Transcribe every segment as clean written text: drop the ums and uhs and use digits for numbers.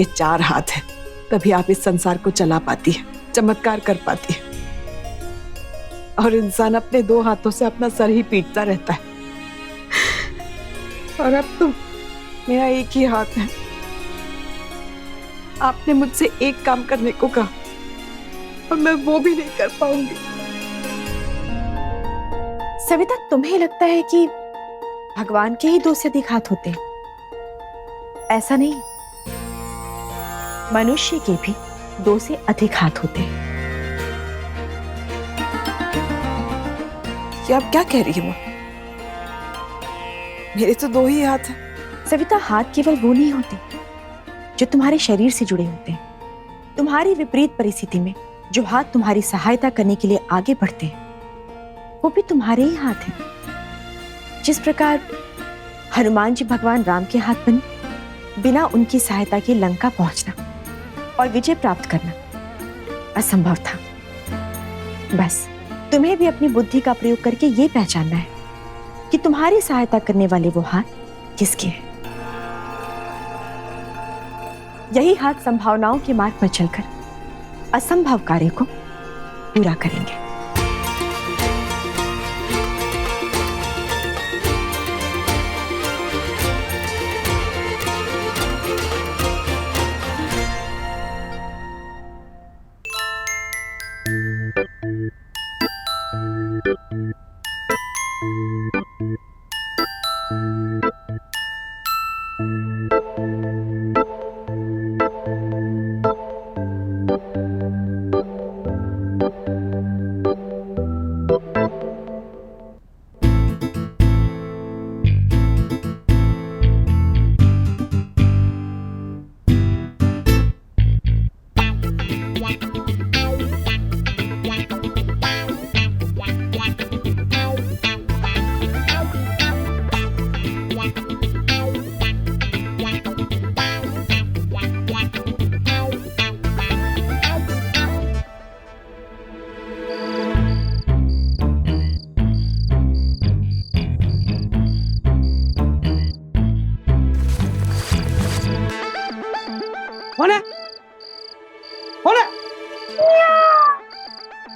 आपके 4 हाथ हैं, तभी आप इस संसार को चला पाती है, चमत्कार कर पाती है। और इंसान अपने 2 हाथों से अपना सर ही पीटता रहता है। और अब तो मेरा एक ही हाथ है। आपने मुझसे एक काम करने को कहा और मैं वो भी नहीं कर पाऊंगी। सविता, तुम्हें लगता है कि भगवान के ही 2 से अधिक हाथ होते हैं? ऐसा नहीं, मनुष्य के भी 2 से अधिक हाथ होते हैं। क्या आप क्या कह रही हो? मेरे तो 2 ही हाथ हैं। सविता, हाथ केवल वो नहीं होते जो तुम्हारे शरीर से जुड़े होते हैं। तुम्हारी विपरीत परिस्थिति में जो हाथ तुम्हारी सहायता करने के लिए आगे बढ़ते हैं, वो भी तुम्हारे ही हाथ हैं। जिस प्रकार हनुमान जी भगवान राम के हाथ बने, बिना उनकी सहायता के लंका पहुंचना और विजय प्राप्त करना असंभव था। बस तुम्हें भी अपनी बुद्धि का प्रयोग करके ये पहचानना है कि तुम्हारी सहायता करने वाले वो हाथ किसके हैं। यही हाथ संभावनाओं के मार्ग पर चलकर असंभव कार्य को पूरा करेंगे। कौन है? कौन है?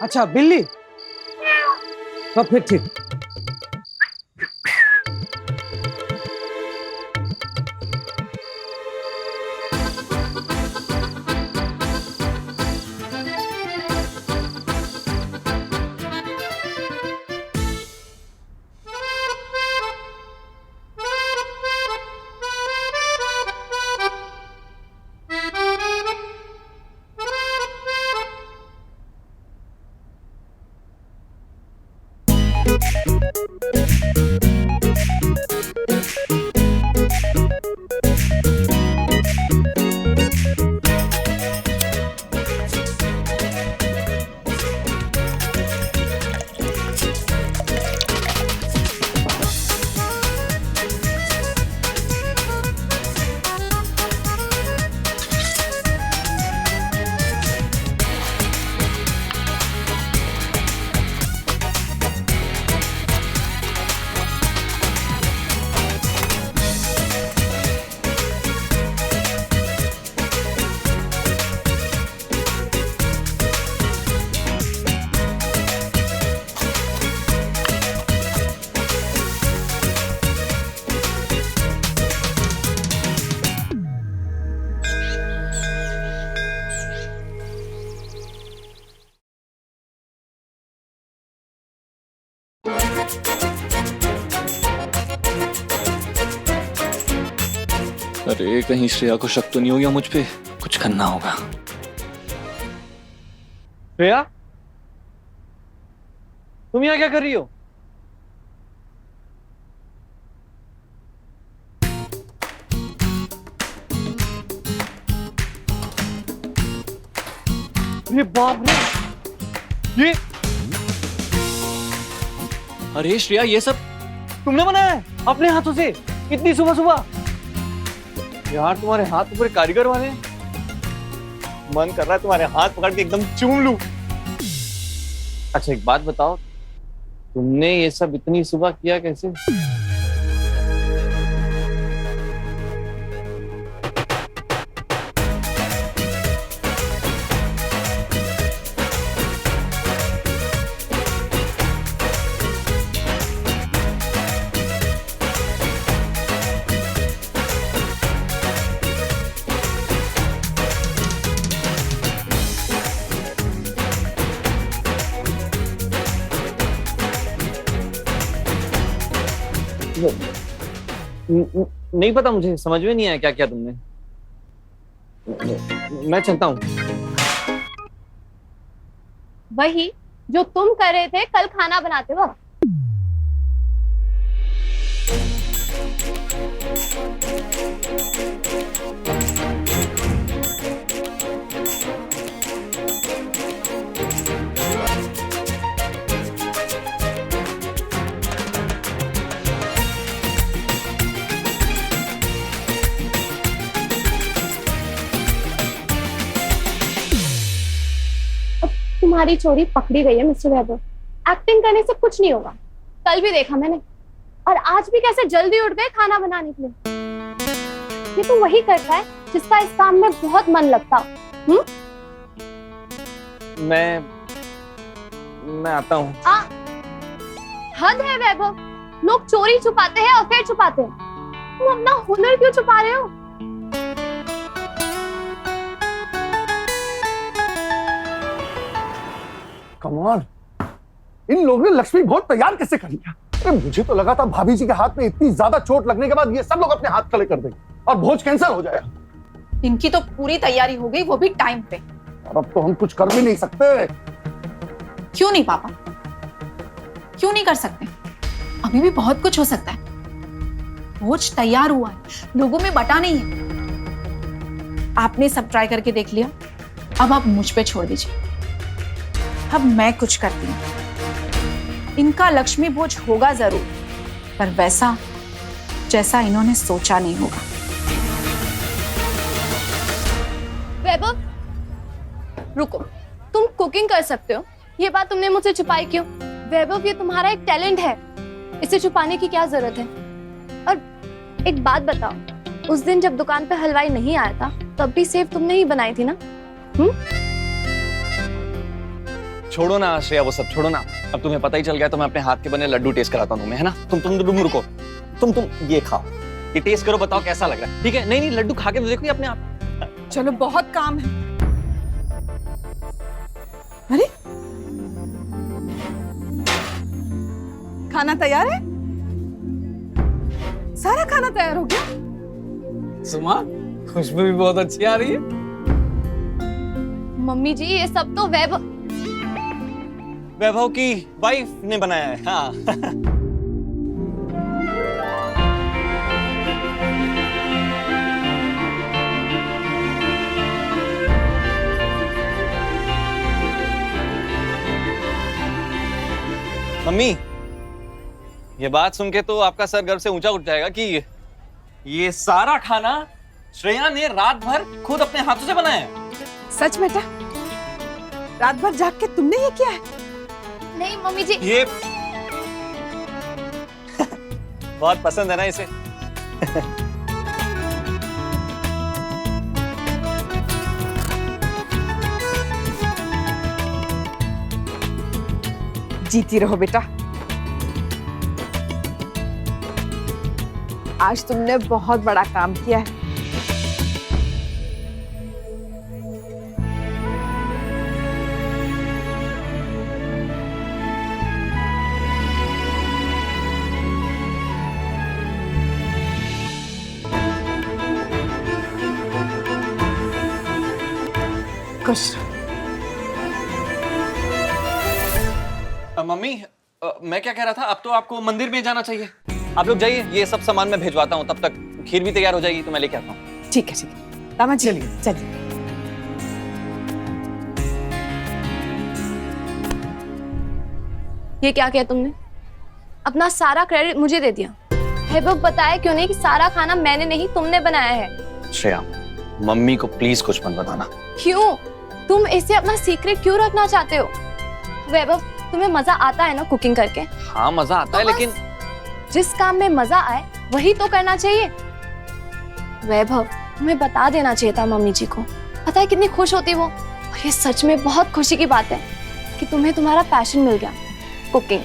अच्छा, बिल्ली। तो फिर ठीक। अरे कहीं श्रेया को शक तो नहीं हो गया मुझ पे? कुछ करना होगा। श्रेया, तुम यहाँ क्या कर रही हो? ये बाप रे, ये अरे श्रेया, ये सब तुमने बनाया है अपने हाथों से इतनी सुबह सुबह? यार तुम्हारे हाथ तो पूरे कारीगर वाले हैं। मन कर रहा है तुम्हारे हाथ पकड़ के एकदम चूम लूं। अच्छा एक बात बताओ, तुमने ये सब इतनी सुबह किया कैसे? नहीं पता, मुझे समझ में नहीं आया क्या किया तुमने। मैं चलता हूँ। वही जो तुम कर रहे थे कल खाना बनाते वक्त। तुम्हारी चोरी पकड़ी गई है मिस्टर वैभव। एक्टिंग करने से कुछ नहीं होगा। कल भी देखा मैंने, और आज भी कैसे जल्दी उठ गए खाना बनाने के लिए। ये तो वही करता है जिसका इस काम में बहुत मन लगता। मैं आता हूँ। हद है वैभव, लोग चोरी छुपाते हैं और फिर छुपाते हैं, तुम अपना हुनर क्यों छुपा रहे हो? कमाल, इन लोगों ने लक्ष्मी भोज तैयार कैसे कर लिया? अरे मुझे तो लगा था भाभी जी के हाथ में इतनी ज्यादा चोट लगने के बाद ये सब लोग अपने हाथ खड़े कर देंगे और भोज कैंसिल हो जाएगा। इनकी तो पूरी तैयारी हो गई, वो भी टाइम पे। और अब तो हम कुछ कर भी नहीं सकते। क्यों नहीं पापा, क्यों नहीं कर सकते? अभी भी बहुत कुछ हो सकता है। भोज तैयार हुआ है, लोगों में बटा नहीं है। आपने सब ट्राई करके देख लिया, अब आप मुझ पे छोड़ दीजिए। अब मैं कुछ करती हूँ। इनका लक्ष्मी भोज होगा जरूर, पर वैसा जैसा इन्होंने सोचा नहीं होगा। वैभव रुको, तुम कुकिंग कर सकते हो, ये बात तुमने मुझसे छुपाई क्यों? वैभव ये तुम्हारा एक टैलेंट है, इसे छुपाने की क्या जरूरत है? और एक बात बताओ, उस दिन जब दुकान पे हलवाई नहीं आया था तब भी सेव तुमने ही बनाई थी ना? छोड़ो ना श्रेया, वो सब छोड़ो ना। अब तुम्हें पता ही चल गया तो मैं अपने हाथ के बने लड्डू टेस्ट कराता हूँ तुम्हें, है ना? तुम रुको, तुम ये खाओ, ये टेस्ट करो, बताओ कैसा लग रहा है। ठीक है? नहीं लड्डू खा के तो देखो ये अपने आप। चलो बहुत काम है। अरे खाना तैयार है? सारा खाना तैयार हो गया? सुमा, खुशबू भी बहुत अच्छी आ रही है। मम्मी जी ये सब तो वैभव की वाइफ ने बनाया है। हाँ। मम्मी, ये बात सुन के तो आपका सर गर्व से ऊंचा उठ जाएगा कि ये सारा खाना श्रेया ने रात भर खुद अपने हाथों से बनाया है। सच बेटा? रात भर जाग के तुमने ये किया है? नहीं मम्मी जी, ये बहुत पसंद है ना इसे। जीती रहो बेटा। आज तुमने बहुत बड़ा काम किया है। खुश रहो। मम्मी, मैं क्या कह रहा था, अब तो आपको मंदिर में जाना चाहिए। आप लोग जाइए, ये सब सामान मैं भिजवाता हूँ, तब तक खीर भी तैयार हो जाएगी तो मैं लेके आता हूँ। ठीक है ठीक है। दामाद जी चलिए। ये क्या किया तुमने? अपना सारा क्रेडिट मुझे दे दिया। वैभव बताया क्यों नहीं कि सारा खाना मैंने नहीं तुमने बनाया है? श्रेया, मम्मी को प्लीज कुछ मत बताना। क्यों? तुम इसे अपना सीक्रेट क्यों रखना चाहते हो? वैभव तुम्हें मजा आता है ना कुकिंग करके? हाँ मजा आता है, लेकिन जिस काम में मजा आए वही तो करना चाहिए। वैभव तुम्हें बता देना चाहिए था मम्मी जी को, पता है कितनी खुश होती वो। और ये सच में बहुत खुशी की बात है कि तुम्हें तुम्हारा पैशन मिल गया, कुकिंग,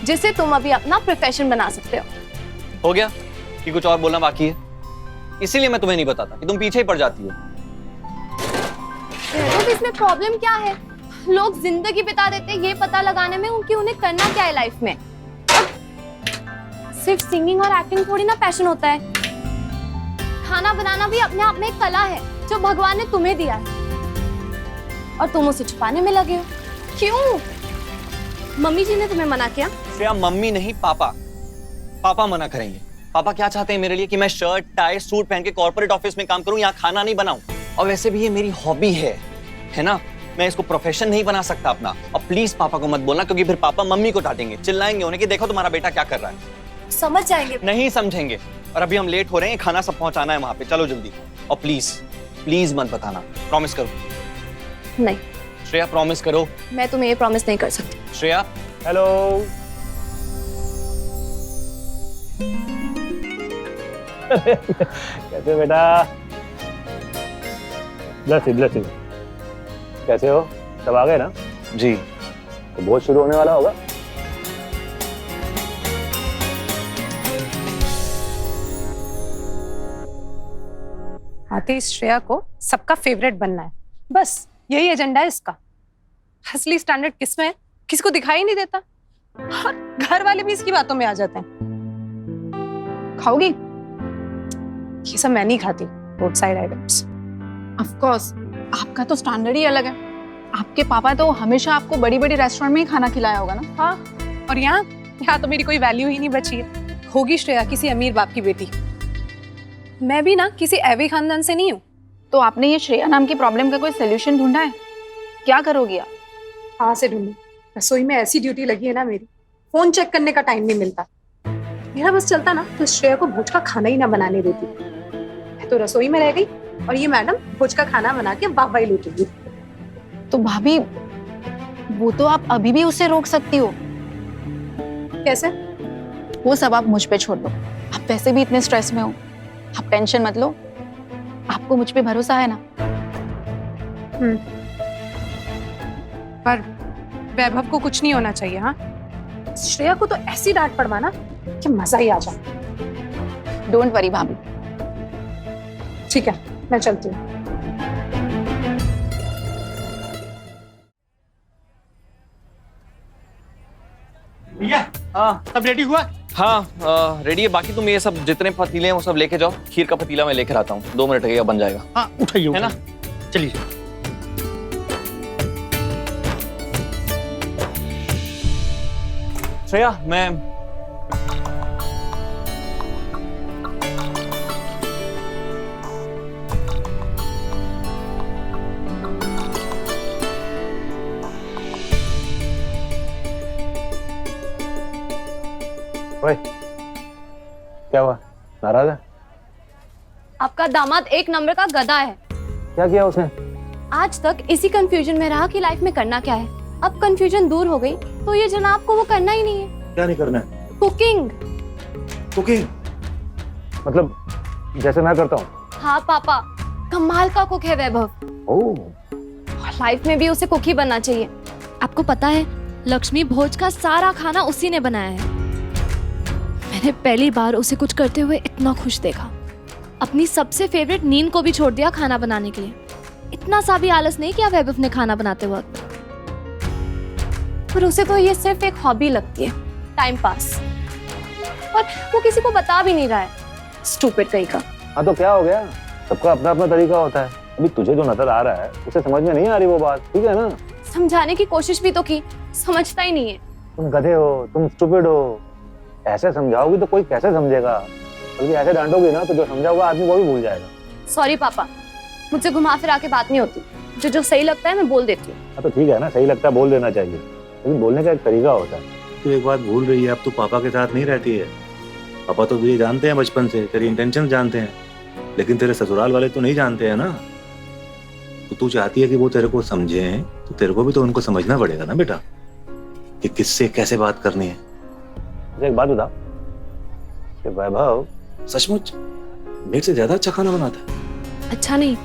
जिसे तुम अभी अपना प्रोफेशन बना सकते हो गया कि कुछ और बोलना बाकी है? इसीलिए मैं तुम्हें नहीं बताता कि तुम पीछे ही पड़ जाती हो। तो इसमें प्रॉब्लम क्या है? लोग जिंदगी बिता देते हैं ये पता लगाने में उन्हें करना क्या है लाइफ में। सिर्फ सिंगिंग और एक्टिंग थोड़ी ना पैशन होता है। खाना बनाना भी अपने आप में एक कला है जो भगवान ने तुम्हें दिया है, और तुम उसे छुपाने में लगे हो। क्यों? मम्मी जी ने तुम्हें मना किया? श्रेया, मम्मी नहीं, पापा। पापा मना करेंगे। पापा क्या चाहते हैं मेरे लिए कि मैं शर्ट टाई सूट पहन के कॉर्पोरेट ऑफिस में काम करूं, यहाँ खाना नहीं बनाऊं। और वैसे भी ये मेरी हॉबी है ना, मैं इसको प्रोफेशन नहीं बना सकता अपना। और प्लीज पापा को मत बोलना, क्योंकि फिर पापा मम्मी को डांटेंगे, चिल्लाएंगे उन्हें कि देखो तुम्हारा बेटा क्या कर रहा है। समझ जाएंगे। नहीं समझेंगे। और अभी हम लेट हो रहे हैं, खाना सब पहुंचाना है वहां पे, चलो जल्दी। और प्लीज प्लीज मत बताना, प्रॉमिस करो। नहीं श्रेया, प्रॉमिस करो। मैं तुम्हें ये प्रॉमिस नहीं कर सकती। श्रेया। हेलो। कैसे हो बेटा? Bless you. कैसे हो? सब आ गए ना? जी। तो बहुत शुरू होने वाला होगा। आते श्रेया को सबका फेवरेट बनना है, बस यही एजेंडा है इसका। असली स्टैंडर्ड किस में है किसी को दिखाई नहीं देता, और घर वाले भी इसकी बातों में आ जाते हैं। खाओगी? ये सब मैं नहीं खाती, road side items. Of course, आपका तो स्टैंडर्ड ही अलग है। आपके पापा तो हमेशा आपको बड़ी बड़ी रेस्टोरेंट में ही खाना खिलाया होगा ना? हाँ, और यहाँ तो मेरी कोई वैल्यू ही नहीं बची है। होगी श्रेया किसी अमीर बाप की बेटी, मैं भी ना किसी एवी खानदान से नहीं हूँ। तो आपने ये श्रेया नाम की प्रॉब्लम का कोई सोल्यूशन ढूंढा है? क्या करोगी आप? कहाँ से ढूंढूं? रसोई में ऐसी ड्यूटी लगी है ना मेरी, फोन चेक करने का टाइम नहीं मिलता। मेरा बस चलता ना तो श्रेया को भोज का खाना ही ना बनाने देती। मैं तो रसोई में रह गई और ये मैडम भोज का खाना बना के वाहवाही लूटेगी। तो भाभी, वो तो आप अभी भी उसे रोक सकती हो। कैसे? वो सब आप मुझ पे छोड़ दो। आप वैसे भी इतने स्ट्रेस में हो, आप टेंशन मत लो। आपको मुझ पे भरोसा है ना? पर वैभव को कुछ नहीं होना चाहिए। हाँ, श्रेया को तो ऐसी डांट पड़वाना कि मजा ही आ जाए। डोंट वरी भाभी। ठीक है, मैं चलती हूँ। भैया, हाँ सब रेडी हुआ? हाँ रेडी है। बाकी तुम ये सब जितने पतीले हैं वो सब लेके जाओ। खीर का पतीला मैं लेकर आता हूँ, 2 मिनट लगेगा, बन जाएगा। हाँ उठाइए, है ना? चलिए। श्रेया, मैं ओए, क्या हुआ? नाराज है? आपका दामाद एक नंबर का गधा है। क्या किया उसने? आज तक इसी कंफ्यूजन में रहा कि लाइफ में करना क्या है। अब कंफ्यूजन दूर हो गई तो ये जनाब को वो करना ही नहीं है। क्या नहीं करना है? कुकिंग। कुकिंग? मतलब जैसे मैं करता हूँ? हाँ पापा, कमाल का कुक है वैभव। ओह। लाइफ में भी उसे कुक ही बनना चाहिए। आपको पता है, लक्ष्मी भोज का सारा खाना उसी ने बनाया है। मैंने पहली बार उसे कुछ करते हुए इतना खुश देखा। अपनी सबसे फेवरेट नींद को भी छोड़ दिया खाना बनाने के लिए। इतना सा भी आलस नहीं किया वैभव ने खाना बनाते वक्त। पर उसे तो ये सिर्फ एक हॉबी लगती है, टाइम पास, और वो किसी को बता भी नहीं रहा है। स्टूपिड कहीं का। हाँ तो क्या हो गया? सबका अपना अपना तरीका होता है। अभी तुझे जो नजर आ रहा है उसे समझ में नहीं आ रही वो बात, ठीक है ना? समझाने की कोशिश भी तो की, समझता ही नहीं है। तुम गधे हो, तुम स्टूपिड हो। ऐसे समझाओगी तो कोई कैसे समझेगा? बल्कि ऐसे डांटोगी ना तो जो समझा हुआ आदमी वो भी भूल जाएगा। सॉरी पापा, मुझसे घुमा फिरा के बात नहीं होती। जो सही लगता है मैं बोल देती हूँ। हाँ तो ठीक है ना, सही लगता है बोल देना चाहिए, लेकिन बोलने का एक तरीका होता है। तो एक बात भूल रही है, अब तो पापा के साथ नहीं रहती है। पापा तो तुझे जानते हैं बचपन से, तेरी इंटेंशन जानते हैं, लेकिन तेरे ससुराल वाले तो नहीं जानते हैं ना। तो तू चाहती है कि वो तेरे को समझे, तो तेरे को भी तो उनको समझना पड़ेगा ना बेटा, कि किससे कैसे बात करनी है। मुझे एक बात बता कि वैभव सचमुच मेरे से ज्यादा अच्छा खाना बनाता है? अच्छा नहीं,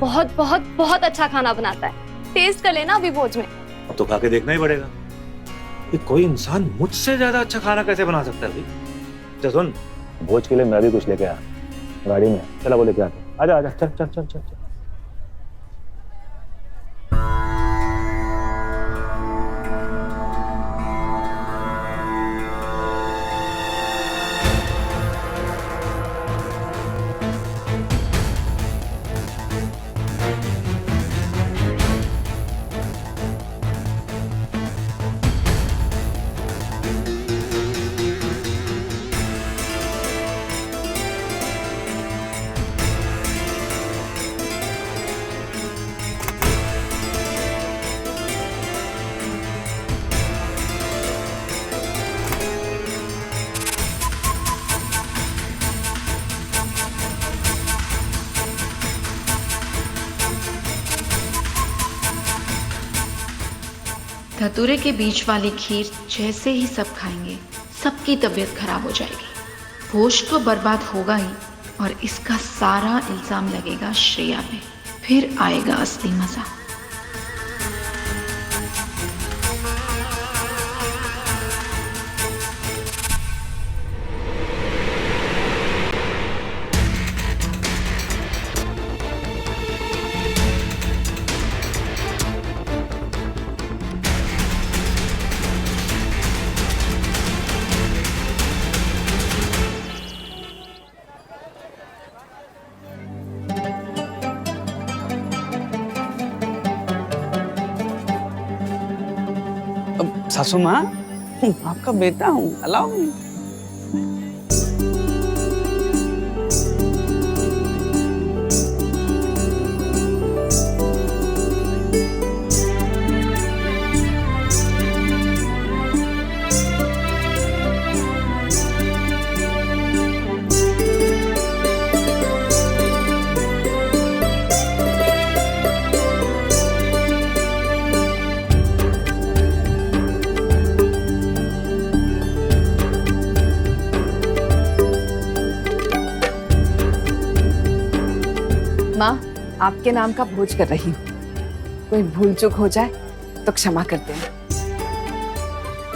बहुत बहुत बहुत अच्छा खाना बनाता है। टेस्ट कर लेना अभी भोज में। अब तो खा के देखना ही पड़ेगा कि कोई इंसान मुझसे ज्यादा अच्छा खाना कैसे बना सकता है। अच्छा सुन, भोज के लिए मैं भी कुछ लेके आया गाड़ी में। चला वो लेके आते। आजा आजा, चल चल चल चल, चल। धतूरे के बीच वाली खीर जैसे ही सब खाएंगे, सबकी तबीयत खराब हो जाएगी। भोज तो बर्बाद होगा ही, और इसका सारा इल्जाम लगेगा श्रेया पे। फिर आएगा असली मजा। सासू माँ, आपका बेटा हूँ, अलाउ मी। माँ, आपके नाम का भोज कर रही हूँ। कोई भूल चूक हो जाए तो क्षमा कर देना।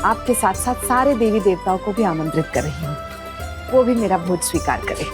आपके साथ साथ सारे देवी देवताओं को भी आमंत्रित कर रही हूँ, वो भी मेरा भोज स्वीकार करें।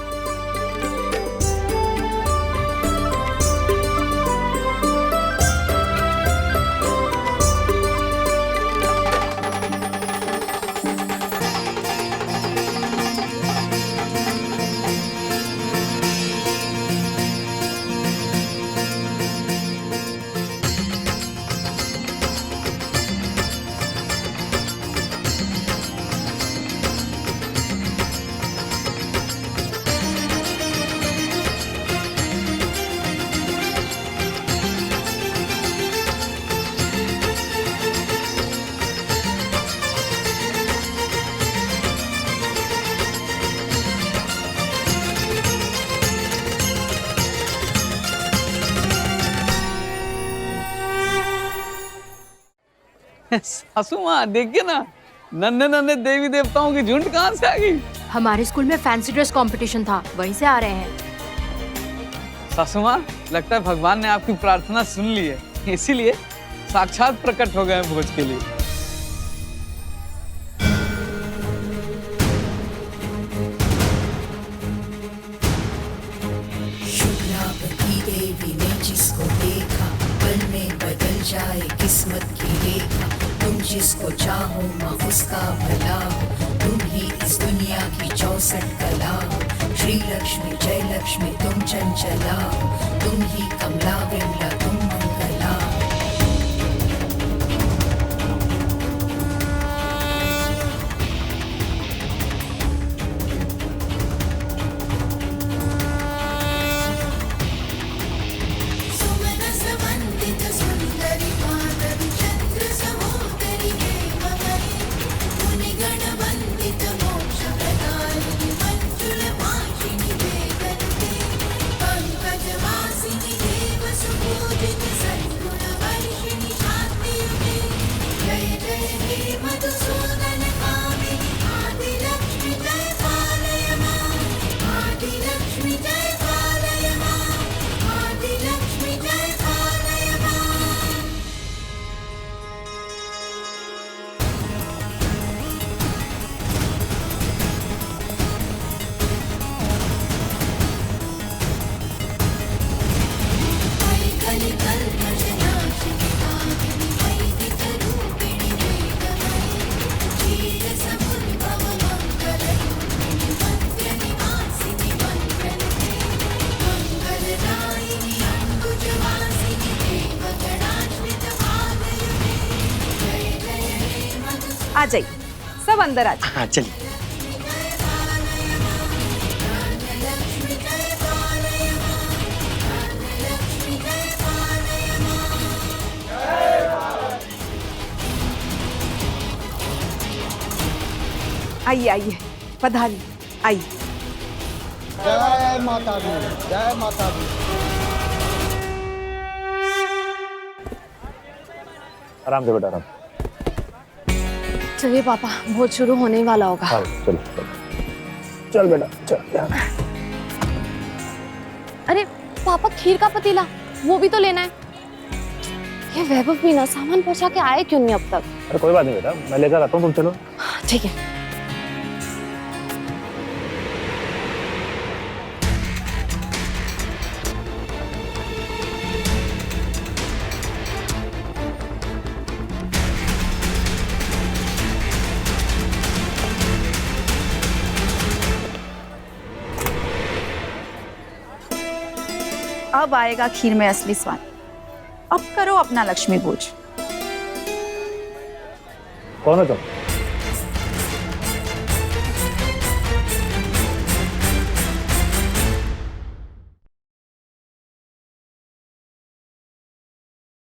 सासू माँ, देखिए ना, नन्हे नन्हे देवी देवताओं की झुंड कहाँ से आ गई। हमारे स्कूल में फैंसी ड्रेस कंपटीशन था, वहीं से आ रहे हैं। सासू माँ, लगता है भगवान ने आपकी प्रार्थना सुन ली है, इसीलिए साक्षात प्रकट हो गए हैं भोज के लिए। शुक्लापति देवी ने जिसको देखा, पल में बदल जाए किस्मत की रेखा। तुम जिसको चाहो माँ उसका भला हो, तुम ही इस दुनिया की 64 कला हो। श्री लक्ष्मी जय लक्ष्मी तुम चंचला हो, तुम ही कमला विमला तुम मंगला हो। आ जाइए, सब अंदर आ जाइए। हाँ चलिए। आइए आइए, पधारिए, आइए। जय माता दी, जय माता दी। आराम से बेटा, आराम। चलिए पापा, भोज शुरू होने ही वाला होगा। हाँ चल चल चल बेटा चल। अरे पापा, खीर का पतीला वो भी तो लेना है। ये वैभव भी ना सामान पहुंचा के आए क्यों नहीं अब तक? अरे कोई बात नहीं बेटा, मैं लेकर आता हूँ, तुम चलो। ठीक है। अब आएगा खीर में असली स्वाद। अब करो अपना लक्ष्मी भोज। कौन है तुम?